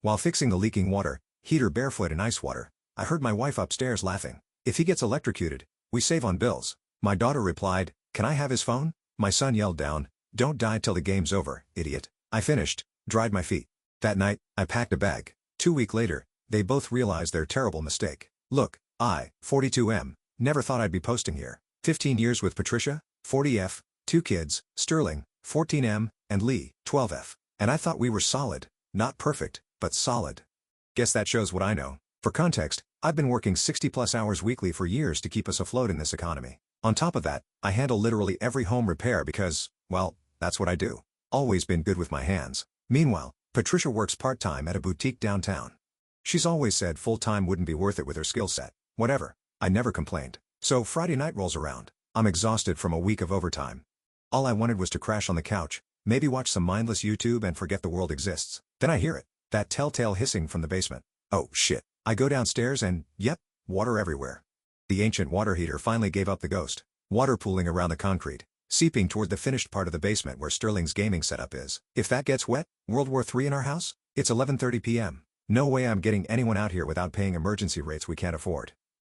While fixing the leaking water heater barefoot in ice water, I heard my wife upstairs laughing. If he gets electrocuted, we save on bills. My daughter replied, "Can I have his phone?" My son yelled down, "Don't die till the game's over, idiot." I finished, dried my feet. That night, I packed a bag. 2 weeks later, they both realized their terrible mistake. Look, I, 42M, never thought I'd be posting here. 15 years with Patricia, 40F, 2 kids, Sterling, 14M, and Lee, 12F. And I thought we were solid, not perfect, but solid. Guess that shows what I know. For context, I've been working 60+ hours weekly for years to keep us afloat in this economy. On top of that, I handle literally every home repair because, well, that's what I do. Always been good with my hands. Meanwhile, Patricia works part-time at a boutique downtown. She's always said full-time wouldn't be worth it with her skill set. Whatever. I never complained. So Friday night rolls around. I'm exhausted from a week of overtime. All I wanted was to crash on the couch, maybe watch some mindless YouTube and forget the world exists. Then I hear it. That telltale hissing from the basement. Oh shit. I go downstairs and, yep, water everywhere. The ancient water heater finally gave up the ghost. Water pooling around the concrete, seeping toward the finished part of the basement where Sterling's gaming setup is. If that gets wet, World War III in our house? It's 11:30 p.m. No way I'm getting anyone out here without paying emergency rates we can't afford.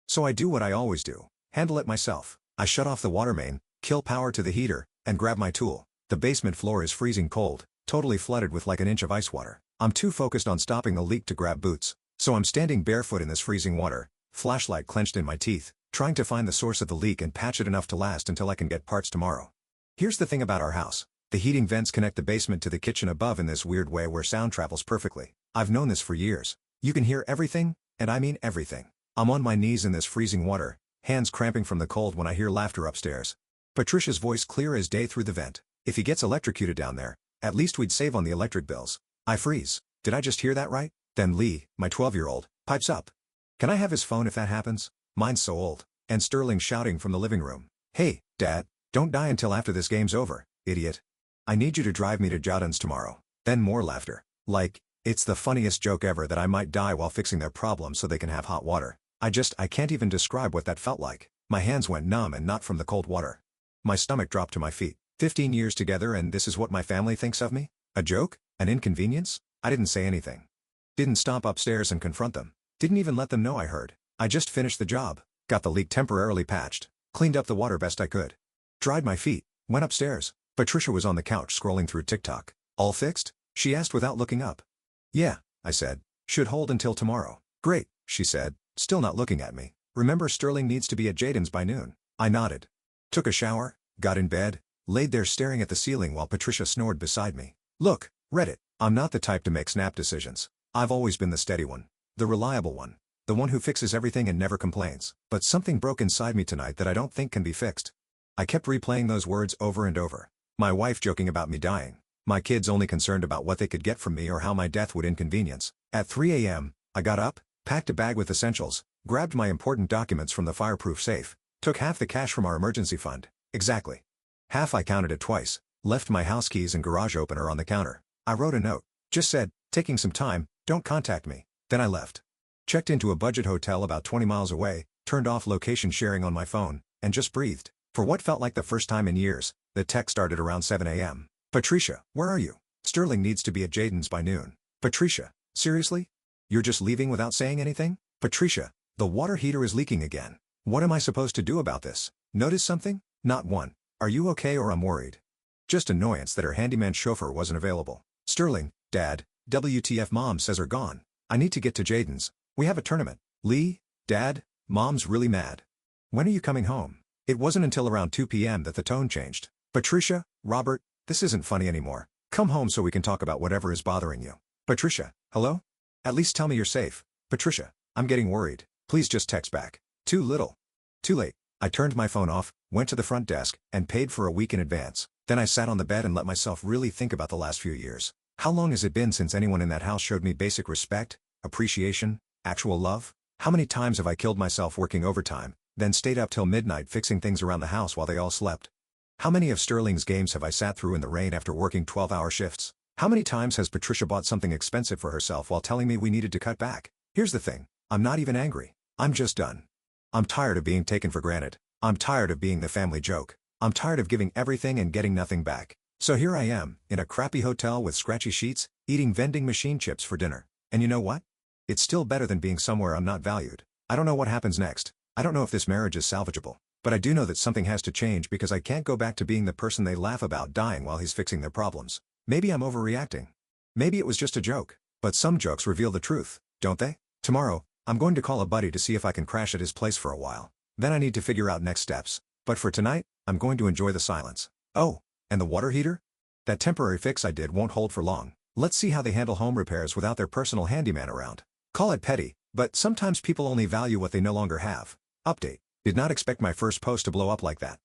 So I do what I always do. Handle it myself. I shut off the water main, kill power to the heater, and grab my tool. The basement floor is freezing cold, totally flooded with like an inch of ice water. I'm too focused on stopping the leak to grab boots. So I'm standing barefoot in this freezing water, flashlight clenched in my teeth, trying to find the source of the leak and patch it enough to last until I can get parts tomorrow. Here's the thing about our house. The heating vents connect the basement to the kitchen above in this weird way where sound travels perfectly. I've known this for years. You can hear everything, and I mean everything. I'm on my knees in this freezing water, hands cramping from the cold when I hear laughter upstairs. Patricia's voice clear as day through the vent. If he gets electrocuted down there, at least we'd save on the electric bills. I freeze. Did I just hear that right? Then Lee, my 12-year-old, pipes up. Can I have his phone if that happens? Mine's so old. And Sterling shouting from the living room. Hey, Dad, don't die until after this game's over, idiot. I need you to drive me to Jadon's tomorrow. Then more laughter. Like, it's the funniest joke ever that I might die while fixing their problem so they can have hot water. I can't even describe what that felt like. My hands went numb and not from the cold water. My stomach dropped to my feet. 15 years together and this is what my family thinks of me? A joke? An inconvenience? I didn't say anything. Didn't stomp upstairs and confront them. Didn't even let them know I heard. I just finished the job. Got the leak temporarily patched. Cleaned up the water best I could. Dried my feet. Went upstairs. Patricia was on the couch scrolling through TikTok. All fixed? She asked without looking up. Yeah, I said. Should hold until tomorrow. Great, she said, still not looking at me. Remember Sterling needs to be at Jaden's by noon. I nodded. Took a shower, got in bed, laid there staring at the ceiling while Patricia snored beside me. Look, Reddit, I'm not the type to make snap decisions. I've always been the steady one. The reliable one. The one who fixes everything and never complains. But something broke inside me tonight that I don't think can be fixed. I kept replaying those words over and over. My wife joking about me dying. My kids only concerned about what they could get from me or how my death would inconvenience. At 3 a.m., I got up, packed a bag with essentials, grabbed my important documents from the fireproof safe, took half the cash from our emergency fund. Exactly. Half. I counted it twice, left my house keys and garage opener on the counter. I wrote a note. Just said, taking some time, don't contact me. Then I left. Checked into a budget hotel about 20 miles away, turned off location sharing on my phone, and just breathed. For what felt like the first time in years, the text started around 7 a.m. Patricia, where are you? Sterling needs to be at Jaden's by noon. Patricia, seriously? You're just leaving without saying anything? Patricia, the water heater is leaking again. What am I supposed to do about this? Notice something? Not one. Are you okay or I'm worried? Just annoyance that her handyman chauffeur wasn't available. Sterling, Dad, WTF Mom says are gone. I need to get to Jaden's. We have a tournament. Lee, Dad, Mom's really mad. When are you coming home? It wasn't until around 2 p.m. that the tone changed. Patricia, Robert, this isn't funny anymore. Come home so we can talk about whatever is bothering you. Patricia, hello? At least tell me you're safe. Patricia, I'm getting worried. Please just text back. Too little. Too late. I turned my phone off, went to the front desk, and paid for a week in advance. Then I sat on the bed and let myself really think about the last few years. How long has it been since anyone in that house showed me basic respect, appreciation, actual love? How many times have I killed myself working overtime, then stayed up till midnight fixing things around the house while they all slept? How many of Sterling's games have I sat through in the rain after working 12-hour shifts? How many times has Patricia bought something expensive for herself while telling me we needed to cut back? Here's the thing. I'm not even angry. I'm just done. I'm tired of being taken for granted. I'm tired of being the family joke. I'm tired of giving everything and getting nothing back. So here I am, in a crappy hotel with scratchy sheets, eating vending machine chips for dinner. And you know what? It's still better than being somewhere I'm not valued. I don't know what happens next. I don't know if this marriage is salvageable. But I do know that something has to change because I can't go back to being the person they laugh about dying while he's fixing their problems. Maybe I'm overreacting. Maybe it was just a joke. But some jokes reveal the truth, don't they? Tomorrow, I'm going to call a buddy to see if I can crash at his place for a while. Then I need to figure out next steps. But for tonight, I'm going to enjoy the silence. Oh, and the water heater? That temporary fix I did won't hold for long. Let's see how they handle home repairs without their personal handyman around. Call it petty, but sometimes people only value what they no longer have. Update. Did not expect my first post to blow up like that.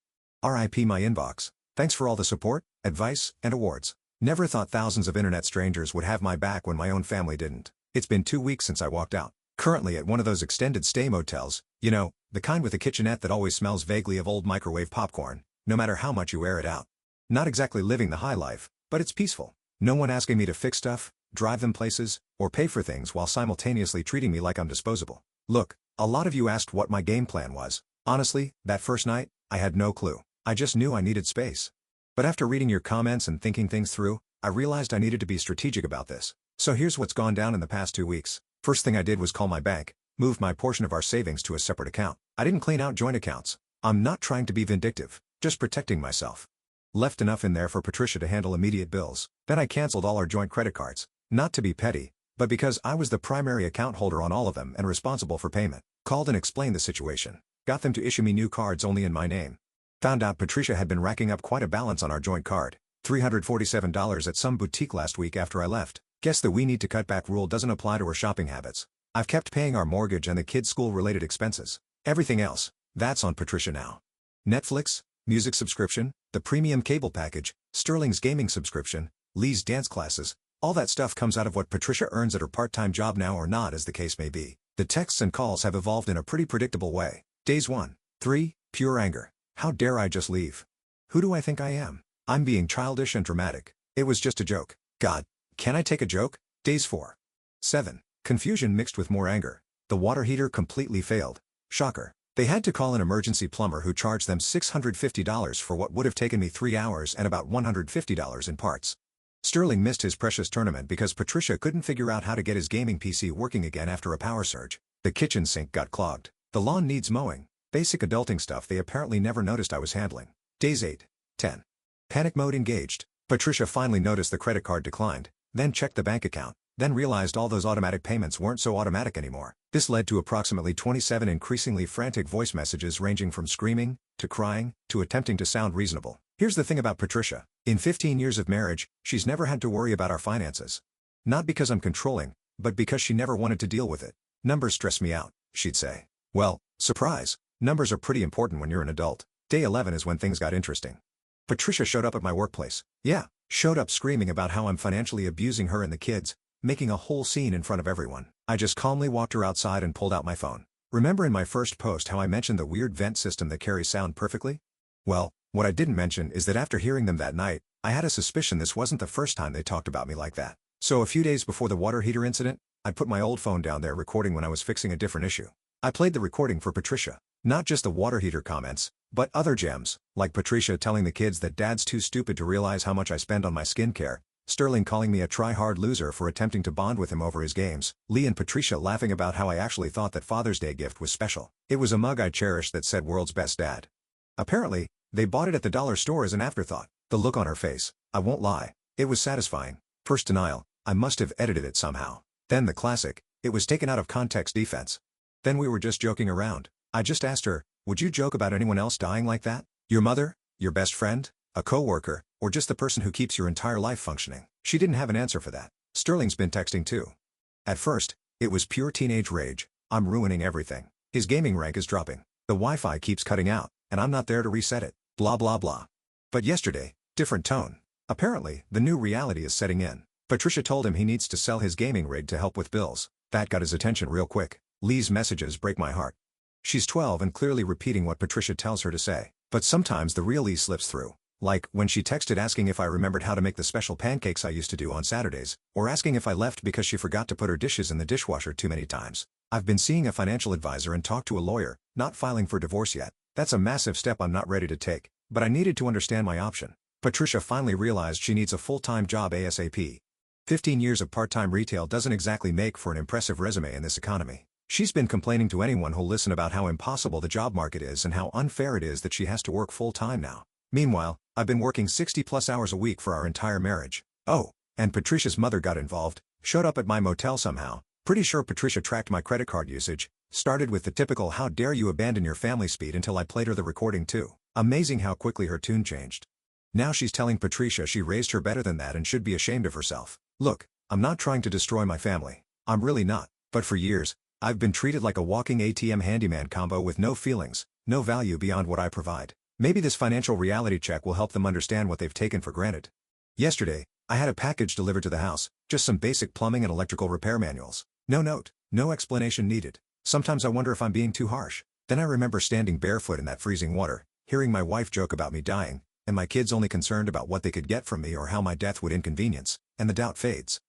RIP my inbox. Thanks for all the support, advice, and awards. Never thought thousands of internet strangers would have my back when my own family didn't. It's been 2 weeks since I walked out. Currently at one of those extended stay motels, you know, the kind with a kitchenette that always smells vaguely of old microwave popcorn, no matter how much you air it out. Not exactly living the high life, but it's peaceful. No one asking me to fix stuff, drive them places, or pay for things while simultaneously treating me like I'm disposable. Look, a lot of you asked what my game plan was. Honestly, that first night, I had no clue. I just knew I needed space. But after reading your comments and thinking things through, I realized I needed to be strategic about this. So here's what's gone down in the past 2 weeks. First thing I did was call my bank, moved my portion of our savings to a separate account. I didn't clean out joint accounts. I'm not trying to be vindictive, just protecting myself. Left enough in there for Patricia to handle immediate bills. Then I canceled all our joint credit cards. Not to be petty, but because I was the primary account holder on all of them and responsible for payment. Called and explained the situation. Got them to issue me new cards only in my name. Found out Patricia had been racking up quite a balance on our joint card. $347 at some boutique last week after I left. Guess the we need to cut back rule doesn't apply to her shopping habits. I've kept paying our mortgage and the kids' school-related expenses. Everything else, that's on Patricia now. Netflix, music subscription, the premium cable package, Sterling's gaming subscription, Lee's dance classes, all that stuff comes out of what Patricia earns at her part-time job now or not as the case may be. The texts and calls have evolved in a pretty predictable way. Days 1, 3, pure anger. How dare I just leave? Who do I think I am? I'm being childish and dramatic. It was just a joke. God, can I take a joke? Days 4, 7, confusion mixed with more anger. The water heater completely failed. Shocker. They had to call an emergency plumber who charged them $650 for what would have taken me 3 hours and about $150 in parts. Sterling missed his precious tournament because Patricia couldn't figure out how to get his gaming PC working again after a power surge. The kitchen sink got clogged. The lawn needs mowing. Basic adulting stuff they apparently never noticed I was handling. Days 8, 10. Panic mode engaged. Patricia finally noticed the credit card declined, then checked the bank account, then realized all those automatic payments weren't so automatic anymore. This led to approximately 27 increasingly frantic voice messages ranging from screaming, to crying, to attempting to sound reasonable. Here's the thing about Patricia. In 15 years of marriage, she's never had to worry about our finances. Not because I'm controlling, but because she never wanted to deal with it. Numbers stress me out, she'd say. Well, surprise. Numbers are pretty important when you're an adult. Day 11 is when things got interesting. Patricia showed up at my workplace. Yeah, showed up screaming about how I'm financially abusing her and the kids, making a whole scene in front of everyone. I just calmly walked her outside and pulled out my phone. Remember in my first post how I mentioned the weird vent system that carries sound perfectly? Well, what I didn't mention is that after hearing them that night, I had a suspicion this wasn't the first time they talked about me like that. So a few days before the water heater incident, I put my old phone down there recording when I was fixing a different issue. I played the recording for Patricia. Not just the water heater comments, but other gems, like Patricia telling the kids that dad's too stupid to realize how much I spend on my skincare, Sterling calling me a try-hard loser for attempting to bond with him over his games, Lee and Patricia laughing about how I actually thought that Father's Day gift was special. It was a mug I cherished that said "World's Best Dad." Apparently, they bought it at the dollar store as an afterthought. The look on her face, I won't lie, it was satisfying. First denial, I must have edited it somehow. Then the classic, it was taken out of context defense. Then we were just joking around. I just asked her, would you joke about anyone else dying like that? Your mother? Your best friend? A coworker? Or just the person who keeps your entire life functioning? She didn't have an answer for that. Sterling's been texting too. At first, it was pure teenage rage. I'm ruining everything. His gaming rank is dropping. The Wi-Fi keeps cutting out, and I'm not there to reset it. Blah blah blah. But yesterday, different tone. Apparently, the new reality is setting in. Patricia told him he needs to sell his gaming rig to help with bills. That got his attention real quick. Lee's messages break my heart. She's 12 and clearly repeating what Patricia tells her to say. But sometimes the real Lee slips through. Like, when she texted asking if I remembered how to make the special pancakes I used to do on Saturdays, or asking if I left because she forgot to put her dishes in the dishwasher too many times. I've been seeing a financial advisor and talked to a lawyer, not filing for divorce yet. That's a massive step I'm not ready to take, but I needed to understand my option. Patricia finally realized she needs a full-time job ASAP. 15 years of part-time retail doesn't exactly make for an impressive resume in this economy. She's been complaining to anyone who'll listen about how impossible the job market is and how unfair it is that she has to work full-time now. Meanwhile, I've been working 60-plus hours a week for our entire marriage. Oh, and Patricia's mother got involved, showed up at my motel somehow. Pretty sure Patricia tracked my credit card usage, started with the typical "how dare you abandon your family" speed until I played her the recording too. Amazing how quickly her tune changed. Now she's telling Patricia she raised her better than that and should be ashamed of herself. Look, I'm not trying to destroy my family. I'm really not. But for years, I've been treated like a walking ATM handyman combo with no feelings, no value beyond what I provide. Maybe this financial reality check will help them understand what they've taken for granted. Yesterday, I had a package delivered to the house, just some basic plumbing and electrical repair manuals. No note, no explanation needed. Sometimes I wonder if I'm being too harsh. Then I remember standing barefoot in that freezing water, hearing my wife joke about me dying, and my kids only concerned about what they could get from me or how my death would inconvenience, and the doubt fades.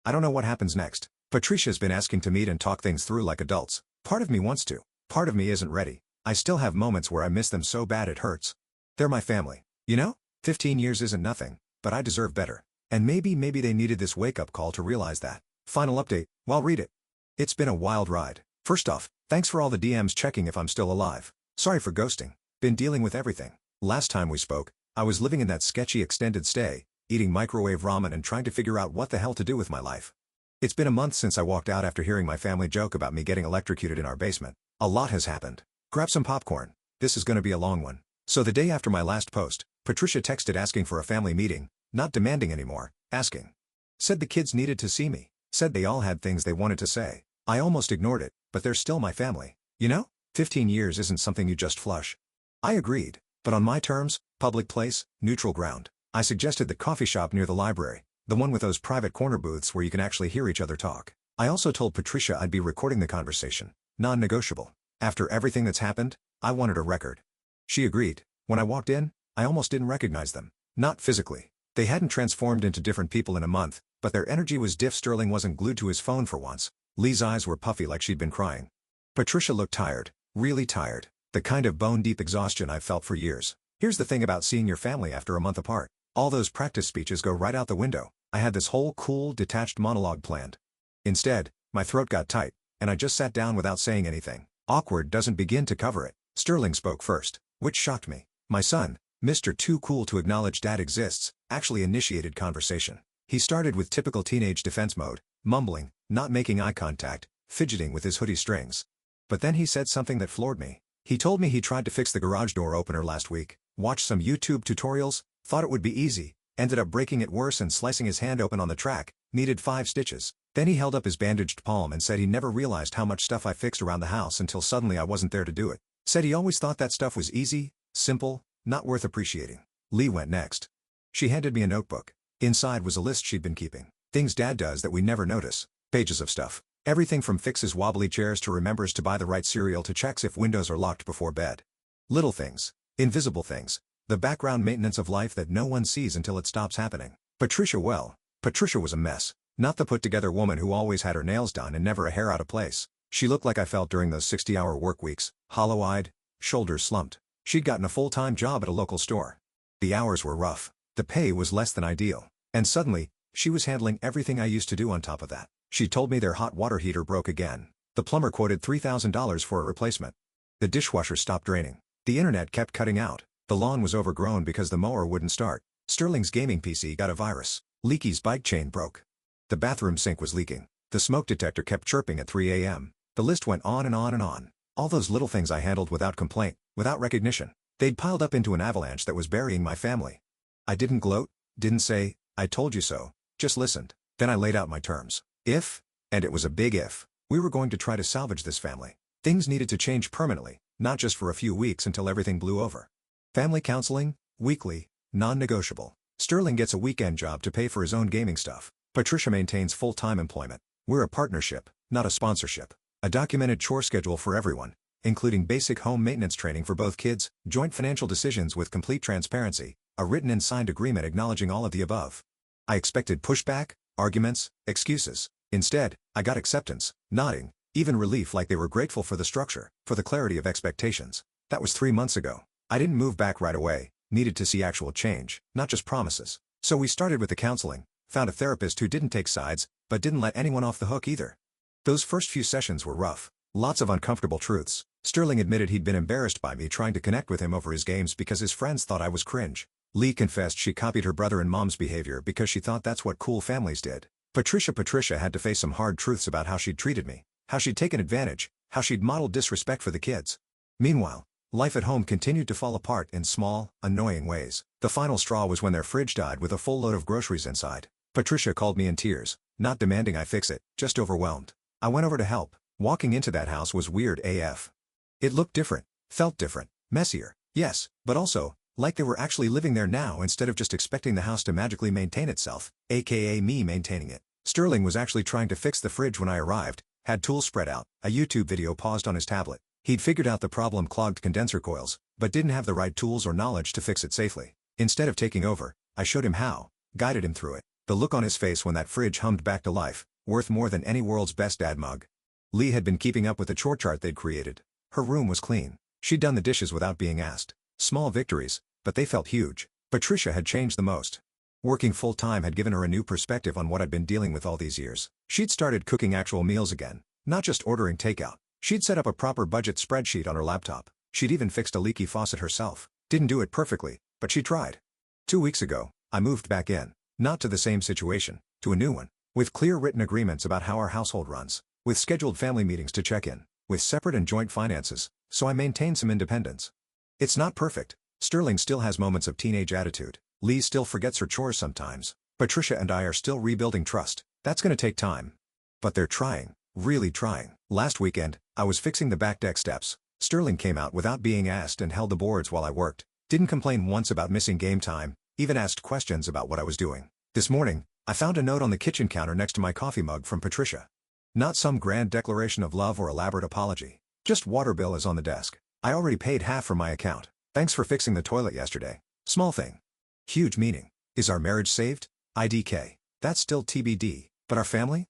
I don't know what happens next. Patricia's been asking to meet and talk things through like adults. Part of me wants to. Part of me isn't ready. I still have moments where I miss them so bad it hurts. They're my family. You know? 15 years isn't nothing, but I deserve better. And maybe they needed this wake-up call to realize that. Final update, well, read it. It's been a wild ride. First off, thanks for all the DMs checking if I'm still alive. Sorry for ghosting. Been dealing with everything. Last time we spoke, I was living in that sketchy extended stay, eating microwave ramen and trying to figure out what the hell to do with my life. It's been a month since I walked out after hearing my family joke about me getting electrocuted in our basement. A lot has happened. Grab some popcorn. This is gonna be a long one. So the day after my last post, Patricia texted asking for a family meeting, not demanding anymore, asking. Said the kids needed to see me. Said they all had things they wanted to say. I almost ignored it, but they're still my family. You know? 15 years isn't something you just flush. I agreed, but on my terms, public place, neutral ground. I suggested the coffee shop near the library, the one with those private corner booths where you can actually hear each other talk. I also told Patricia I'd be recording the conversation, non-negotiable. After everything that's happened, I wanted a record. She agreed. When I walked in, I almost didn't recognize them. Not physically. They hadn't transformed into different people in a month, but their energy was different. Sterling wasn't glued to his phone for once. Lee's eyes were puffy like she'd been crying. Patricia looked tired, really tired, the kind of bone-deep exhaustion I've felt for years. Here's the thing about seeing your family after a month apart. All those practice speeches go right out the window. I had this whole cool, detached monologue planned. Instead, my throat got tight, and I just sat down without saying anything. Awkward doesn't begin to cover it. Sterling spoke first, which shocked me. My son, Mr. Too Cool to Acknowledge Dad Exists, actually initiated conversation. He started with typical teenage defense mode, mumbling, not making eye contact, fidgeting with his hoodie strings. But then he said something that floored me. He told me he tried to fix the garage door opener last week, watched some YouTube tutorials, thought it would be easy, ended up breaking it worse and slicing his hand open on the track, needed 5 stitches. Then he held up his bandaged palm and said he never realized how much stuff I fixed around the house until suddenly I wasn't there to do it. Said he always thought that stuff was easy, simple, not worth appreciating. Lee went next. She handed me a notebook. Inside was a list she'd been keeping. Things Dad does that we never notice. Pages of stuff. Everything from fixes wobbly chairs to remembers to buy the right cereal to checks if windows are locked before bed. Little things. Invisible things. The background maintenance of life that no one sees until it stops happening. Patricia was a mess. Not the put-together woman who always had her nails done and never a hair out of place. She looked like I felt during those 60-hour work weeks, hollow-eyed, shoulders slumped. She'd gotten a full-time job at a local store. The hours were rough. The pay was less than ideal. And suddenly, she was handling everything I used to do on top of that. She told me their hot water heater broke again. The plumber quoted $3,000 for a replacement. The dishwasher stopped draining. The internet kept cutting out. The lawn was overgrown because the mower wouldn't start. Sterling's gaming PC got a virus. Leaky's bike chain broke. The bathroom sink was leaking. The smoke detector kept chirping at 3 a.m. The list went on and on and on. All those little things I handled without complaint, without recognition. They'd piled up into an avalanche that was burying my family. I didn't gloat, didn't say, "I told you so," just listened. Then I laid out my terms. If, and it was a big if, we were going to try to salvage this family, things needed to change permanently, not just for a few weeks until everything blew over. Family counseling, weekly, non-negotiable. Sterling gets a weekend job to pay for his own gaming stuff. Patricia maintains full-time employment. We're a partnership, not a sponsorship. A documented chore schedule for everyone, including basic home maintenance training for both kids, joint financial decisions with complete transparency, a written and signed agreement acknowledging all of the above. I expected pushback, arguments, excuses. Instead, I got acceptance, nodding, even relief like they were grateful for the structure, for the clarity of expectations. That was 3 months ago. I didn't move back right away, needed to see actual change, not just promises. So we started with the counseling, Found a therapist who didn't take sides, but didn't let anyone off the hook either. Those first few sessions were rough. Lots of uncomfortable truths. Sterling admitted he'd been embarrassed by me trying to connect with him over his games because his friends thought I was cringe. Lee confessed she copied her brother and mom's behavior because she thought that's what cool families did. Patricia had to face some hard truths about how she'd treated me, how she'd taken advantage, how she'd modeled disrespect for the kids. Meanwhile, life at home continued to fall apart in small, annoying ways. The final straw was when their fridge died with a full load of groceries inside. Patricia called me in tears, not demanding I fix it, just overwhelmed. I went over to help. Walking into that house was weird AF. It looked different, felt different, messier, yes, but also, like they were actually living there now instead of just expecting the house to magically maintain itself, aka me maintaining it. Sterling was actually trying to fix the fridge when I arrived, had tools spread out, a YouTube video paused on his tablet. He'd figured out the problem, clogged condenser coils, but didn't have the right tools or knowledge to fix it safely. Instead of taking over, I showed him how, guided him through it. The look on his face when that fridge hummed back to life, worth more than any world's best dad mug. Lee had been keeping up with the chore chart they'd created. Her room was clean. She'd done the dishes without being asked. Small victories, but they felt huge. Patricia had changed the most. Working full-time had given her a new perspective on what I'd been dealing with all these years. She'd started cooking actual meals again, not just ordering takeout. She'd set up a proper budget spreadsheet on her laptop. She'd even fixed a leaky faucet herself. Didn't do it perfectly, but she tried. 2 weeks ago, I moved back in. Not to the same situation, to a new one. With clear written agreements about how our household runs. With scheduled family meetings to check in. With separate and joint finances, so I maintain some independence. It's not perfect. Sterling still has moments of teenage attitude. Lee still forgets her chores sometimes. Patricia and I are still rebuilding trust. That's gonna take time. But they're trying. Really trying. Last weekend, I was fixing the back deck steps. Sterling came out without being asked and held the boards while I worked. Didn't complain once about missing game time, even asked questions about what I was doing. This morning, I found a note on the kitchen counter next to my coffee mug from Patricia. Not some grand declaration of love or elaborate apology. Just water bill is on the desk. I already paid half from my account. Thanks for fixing the toilet yesterday. Small thing. Huge meaning. Is our marriage saved? IDK. That's still TBD. But our family?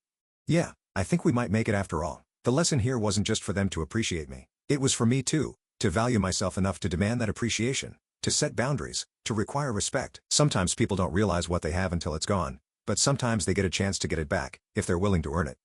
Yeah, I think we might make it after all. The lesson here wasn't just for them to appreciate me. It was for me too, to value myself enough to demand that appreciation, to set boundaries, to require respect. Sometimes people don't realize what they have until it's gone, but sometimes they get a chance to get it back, if they're willing to earn it.